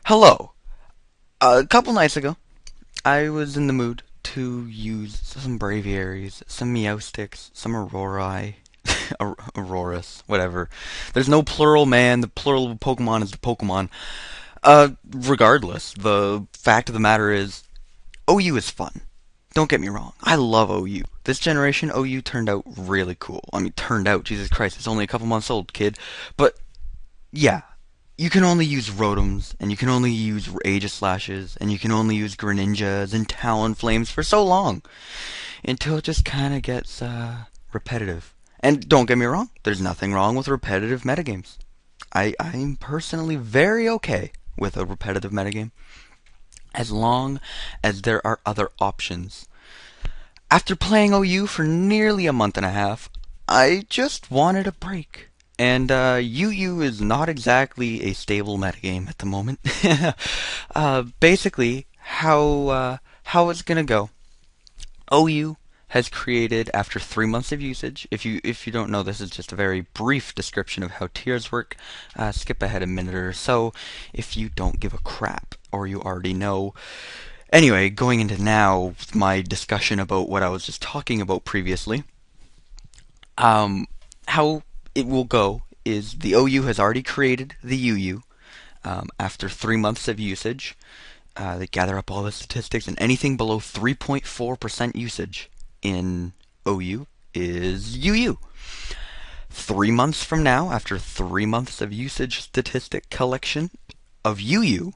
Hello. A couple nights ago, I was in the mood to use some Braviaries, some Meowsticks, some Aurorai, Auroras, whatever. There's no plural, man. The plural of Pokemon is the Pokemon. Regardless, the fact of the matter is, OU is fun. Don't get me wrong. I love OU. This generation, OU turned out really cool. I mean, turned out, Jesus Christ, it's only a couple months old, kid. But, yeah, you can only use Rotoms, and you can only use Aegislashes, and you can only use Greninjas and Talonflames for so long, until it just kind of gets repetitive. And don't get me wrong, there's nothing wrong with repetitive metagames. I'm personally very okay with a repetitive metagame, as long as there are other options. After playing OU for nearly a month and a half, I just wanted a break. And UU is not exactly a stable metagame at the moment. Basically, how it's gonna go. OU has created after 3 months of usage. If you don't know, this is just a very brief description of how tiers work. Skip ahead a minute or so if you don't give a crap or you already know. Anyway, going into now my discussion about what I was just talking about previously. How it will go is the OU has already created the UU after 3 months of usage. They gather up all the statistics, and anything below 3.4% usage in OU is UU. 3 months from now, after 3 months of usage statistic collection of UU,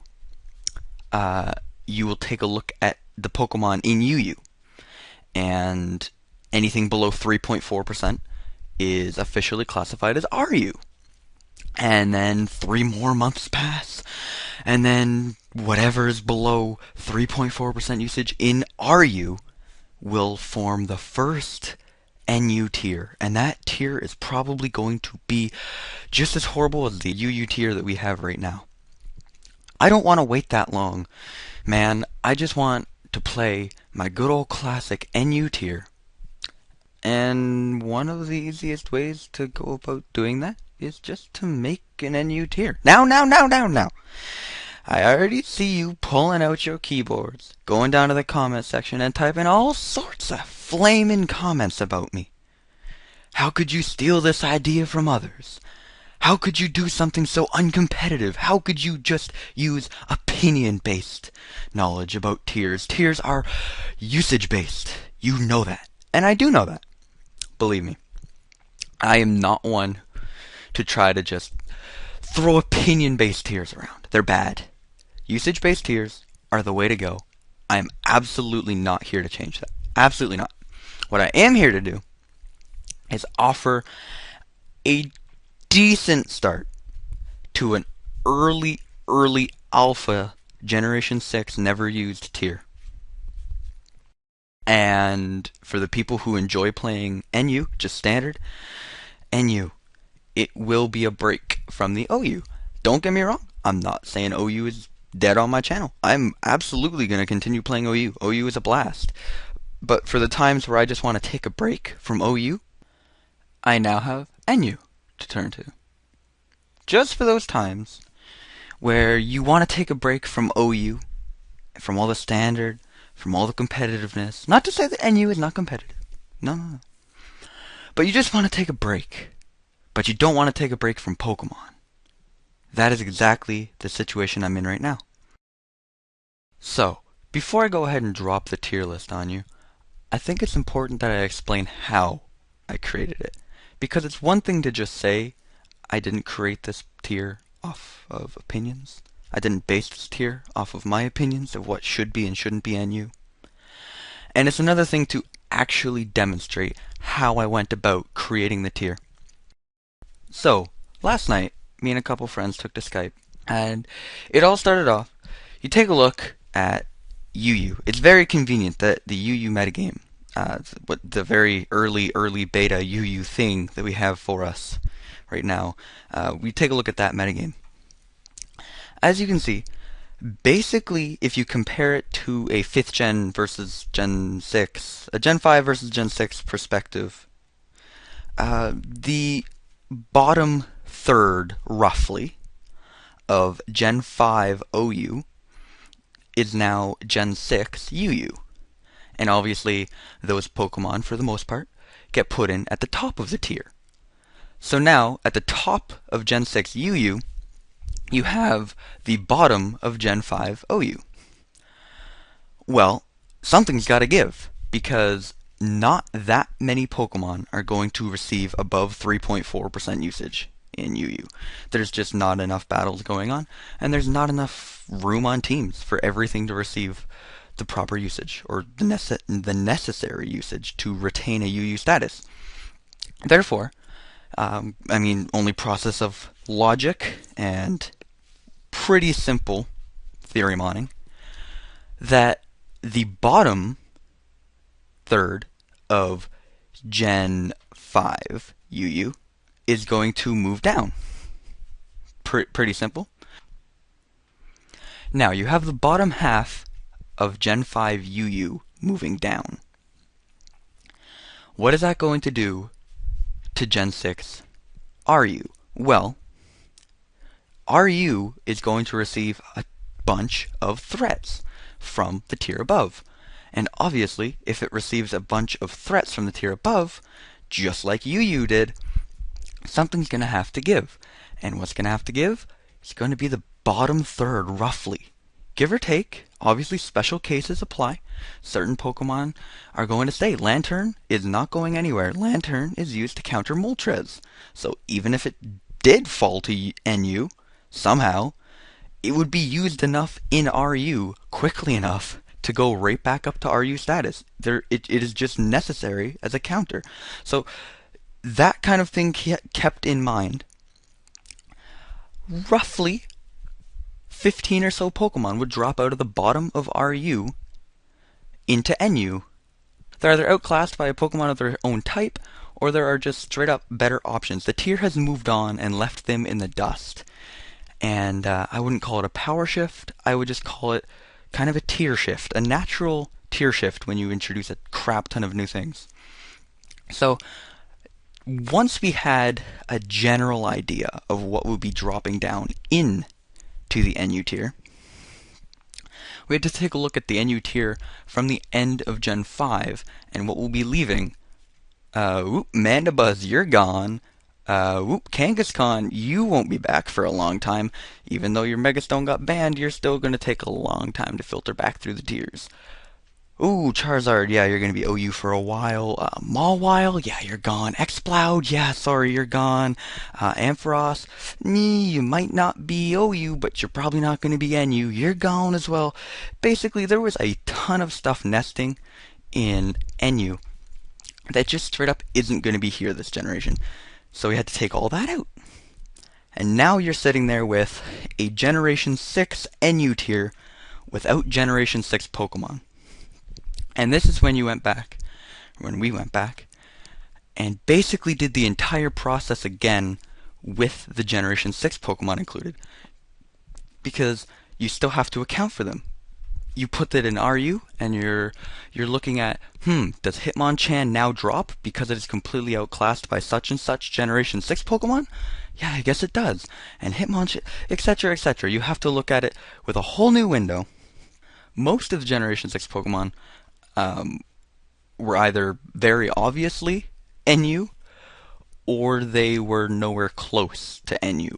you will take a look at the Pokemon in UU, and anything below 3.4% is officially classified as RU. And then 3 more months pass, and then whatever is below 3.4% usage in RU will form the first NU tier, and that tier is probably going to be just as horrible as the UU tier that we have right now. I don't want to wait that long, man. I just want to play my good old classic NU tier. And one of the easiest ways to go about doing that is just to make an NU tier. Now. I already see you pulling out your keyboards, going down to the comment section and typing all sorts of flaming comments about me. How could you steal this idea from others? How could you do something so uncompetitive? How could you just use opinion-based knowledge about tiers? Tiers are usage-based. You know that. And I do know that. Believe me, I am not one to try to just throw opinion-based tiers around. They're bad. Usage-based tiers are the way to go. I am absolutely not here to change that. Absolutely not. What I am here to do is offer a decent start to an early alpha Generation 6 never used tier. And for the people who enjoy playing NU, just standard, NU, it will be a break from the OU. Don't get me wrong, I'm not saying OU is dead on my channel. I'm absolutely going to continue playing OU. OU is a blast. But for the times where I just want to take a break from OU, I now have NU to turn to. Just for those times where you want to take a break from OU, from all the standard, from all the competitiveness. Not to say that NU is not competitive. No. But you just want to take a break. But you don't want to take a break from Pokemon. That is exactly the situation I'm in right now. So, before I go ahead and drop the tier list on you, I think it's important that I explain how I created it. Because it's one thing to just say, I didn't create this tier off of opinions. I didn't base this tier off of my opinions of what should be and shouldn't be NU. And it's another thing to actually demonstrate how I went about creating the tier. So, last night, me and a couple friends took to Skype, and it all started off. You take a look at UU. It's very convenient that the UU metagame, the very early beta UU thing that we have for us right now, we take a look at that metagame. As you can see, basically, if you compare it to a 5th gen versus Gen 6, a Gen 5 versus Gen 6 perspective, the bottom third, roughly, of Gen 5 OU is now Gen 6 UU. And obviously, those Pokemon, for the most part, get put in at the top of the tier. So now, at the top of Gen 6 UU, you have the bottom of Gen 5 OU. Well, something's got to give, because not that many Pokemon are going to receive above 3.4% usage in UU. There's just not enough battles going on, and there's not enough room on teams for everything to receive the proper usage, or the necessary usage to retain a UU status. Therefore, only process of logic and pretty simple theory mining, that the bottom third of Gen 5 UU is going to move down. Pretty simple. Now, you have the bottom half of Gen 5 UU moving down. What is that going to do to Gen 6 RU? Well, RU is going to receive a bunch of threats from the tier above. And obviously, if it receives a bunch of threats from the tier above, just like UU did, something's going to have to give. And what's going to have to give? It's going to be the bottom third, roughly. Give or take. Obviously, special cases apply. Certain Pokemon are going to stay. Lantern is not going anywhere. Lantern is used to counter Moltres. So even if it did fall to NU, somehow, it would be used enough in RU quickly enough to go right back up to RU status. It is just necessary as a counter. So that kind of thing kept in mind. Roughly 15 or so Pokemon would drop out of the bottom of RU into NU. They're either outclassed by a Pokemon of their own type, or there are just straight up better options. The tier has moved on and left them in the dust. And I wouldn't call it a power shift. I would just call it kind of a tier shift, a natural tier shift when you introduce a crap ton of new things. So once we had a general idea of what would be dropping down into the NU tier, we had to take a look at the NU tier from the end of Gen 5 and what we'll be leaving. Mandibuzz, you're gone. Kangaskhan, you won't be back for a long time. Even though your Megastone got banned, you're still going to take a long time to filter back through the tiers. Ooh, Charizard, yeah, you're going to be OU for a while. Mawile, yeah, you're gone. Exploud, yeah, sorry, you're gone. Ampharos, you might not be OU, but you're probably not going to be NU. You're gone as well. Basically, there was a ton of stuff nesting in NU that just straight up isn't going to be here this generation. So we had to take all that out. And now you're sitting there with a Generation 6 NU tier without Generation 6 Pokemon. And this is when we went back, and basically did the entire process again with the Generation 6 Pokemon included. Because you still have to account for them. You put that in RU, and you're looking at, does Hitmonchan now drop because it is completely outclassed by such and such Generation 6 Pokemon? Yeah, I guess it does. And Hitmonchan, etc., etc. You have to look at it with a whole new window. Most of the Generation 6 Pokemon were either very obviously NU, or they were nowhere close to NU.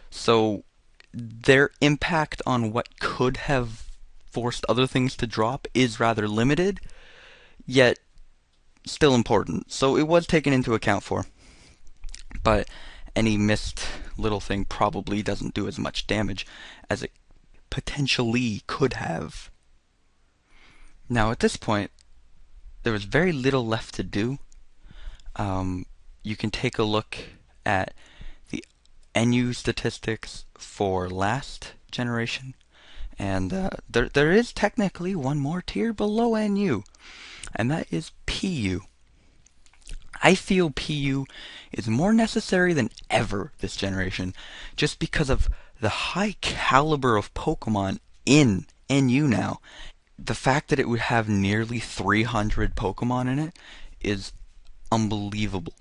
So their impact on what could have forced other things to drop is rather limited, yet still important. So it was taken into account for. But any missed little thing probably doesn't do as much damage as it potentially could have. Now at this point, there was very little left to do. You can take a look at the NU statistics for last generation. And there is technically one more tier below NU, and that is PU. I feel PU is more necessary than ever this generation, just because of the high caliber of Pokemon in NU now. The fact that it would have nearly 300 Pokemon in it is unbelievable.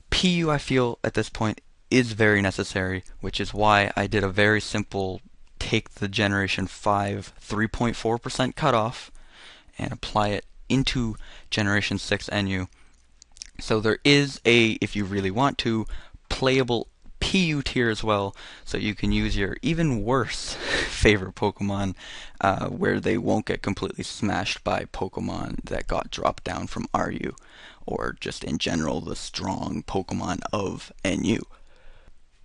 PU, I feel, at this point, is very necessary, which is why I did a very simple take the Generation 5 3.4% cutoff and apply it into Generation 6 NU. So there is a, if you really want to, playable PU tier as well, so you can use your even worse favorite Pokemon where they won't get completely smashed by Pokemon that got dropped down from RU, or just in general the strong Pokemon of NU.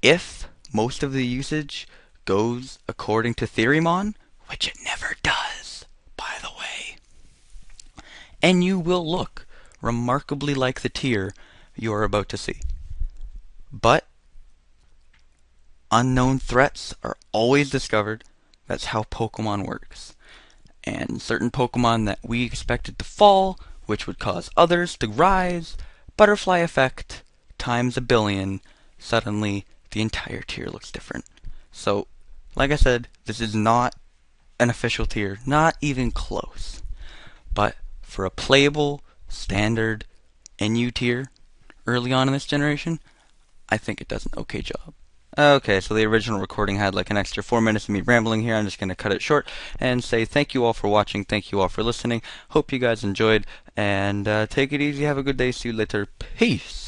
If most of the usage goes according to Theorymon, which it never does, by the way, NU will look remarkably like the tier you are about to see. But unknown threats are always discovered. That's how Pokemon works. And certain Pokemon that we expected to fall, which would cause others to rise, butterfly effect times a billion, suddenly the entire tier looks different. So, like I said, this is not an official tier, not even close. But for a playable, standard NU tier early on in this generation, I think it does an okay job. Okay, so the original recording had like an extra 4 minutes of me rambling here. I'm just going to cut it short and say thank you all for watching, thank you all for listening. Hope you guys enjoyed, and take it easy, have a good day, see you later, peace!